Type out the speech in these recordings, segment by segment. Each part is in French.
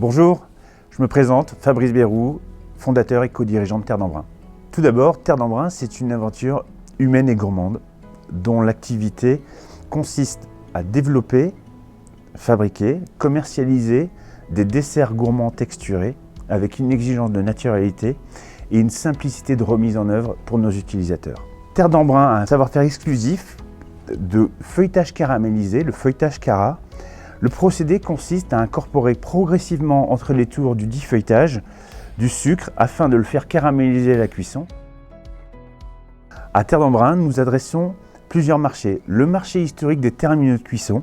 Bonjour, je me présente, Fabrice Bérou, fondateur et co-dirigeant de Terre d'Embrun. Tout d'abord, Terre d'Embrun, c'est une aventure humaine et gourmande dont l'activité consiste à développer, fabriquer, commercialiser des desserts gourmands texturés avec une exigence de naturalité et une simplicité de remise en œuvre pour nos utilisateurs. Terre d'Embrun a un savoir-faire exclusif de feuilletage caramélisé, le feuilletage Cara. Le procédé consiste à incorporer progressivement entre les tours du dit feuilletage du sucre afin de le faire caraméliser à la cuisson. À Terre d'Embrun, nous adressons plusieurs marchés. Le marché historique des terminaux de cuisson.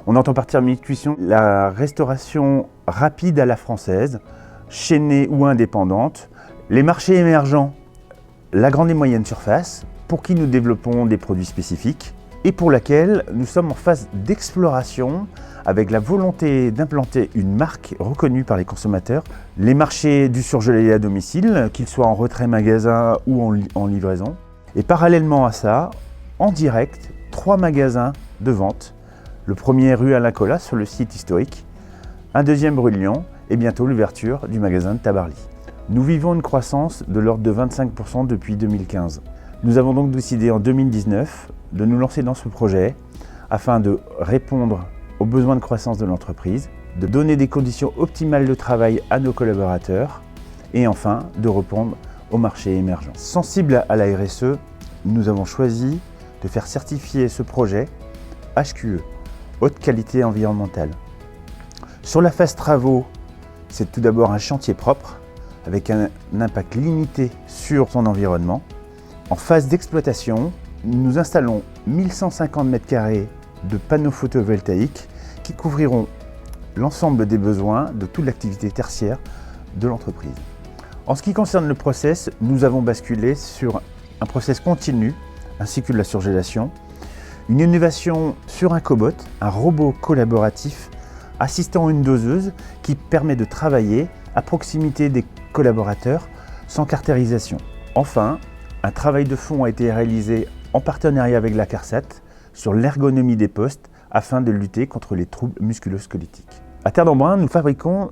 On entend par terminaux de cuisson la restauration rapide à la française, chaînée ou indépendante. Les marchés émergents, la grande et moyenne surface, pour qui nous développons des produits spécifiques et pour laquelle nous sommes en phase d'exploration avec la volonté d'implanter une marque reconnue par les consommateurs. Les marchés du surgelé à domicile, qu'ils soient en retrait magasin ou en livraison. Et parallèlement à ça, en direct, 3 magasins de vente. Le premier rue Alain Colas sur le site historique, un deuxième rue de Lyon et bientôt l'ouverture du magasin de Tabarly. Nous vivons une croissance de l'ordre de 25% depuis 2015. Nous avons donc décidé en 2019 de nous lancer dans ce projet afin de répondre aux besoins de croissance de l'entreprise, de donner des conditions optimales de travail à nos collaborateurs et enfin de répondre au marché émergent. Sensible à la RSE, nous avons choisi de faire certifier ce projet HQE, haute qualité environnementale. Sur la phase travaux, c'est tout d'abord un chantier propre avec un impact limité sur son environnement. En phase d'exploitation, nous installons 1150 m² de panneaux photovoltaïques qui couvriront l'ensemble des besoins de toute l'activité tertiaire de l'entreprise. En ce qui concerne le process, nous avons basculé sur un process continu ainsi que de la surgélation, une innovation sur un cobot, un robot collaboratif assistant à une doseuse qui permet de travailler à proximité des collaborateurs sans cartérisation. Enfin, un travail de fond a été réalisé en partenariat avec la CARSAT sur l'ergonomie des postes afin de lutter contre les troubles musculo-squelettiques. À Terre d'Embrun, nous fabriquons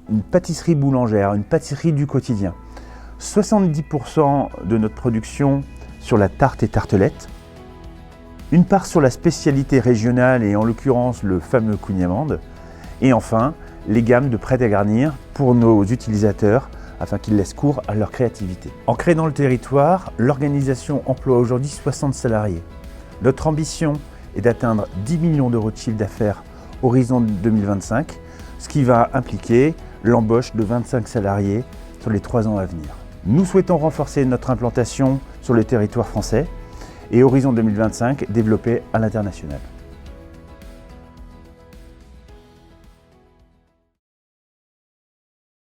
une pâtisserie boulangère, une pâtisserie du quotidien. 70% de notre production sur la tarte et tartelette, une part sur la spécialité régionale et en l'occurrence le fameux kouign-amandes, et enfin les gammes de prêt à garnir pour nos utilisateurs afin qu'ils laissent cours à leur créativité. Ancrée dans le territoire, l'organisation emploie aujourd'hui 60 salariés. Notre ambition est d'atteindre 10 millions d'euros de chiffre d'affaires horizon 2025, ce qui va impliquer l'embauche de 25 salariés sur les 3 ans à venir. Nous souhaitons renforcer notre implantation sur le territoire français et horizon 2025 développer à l'international.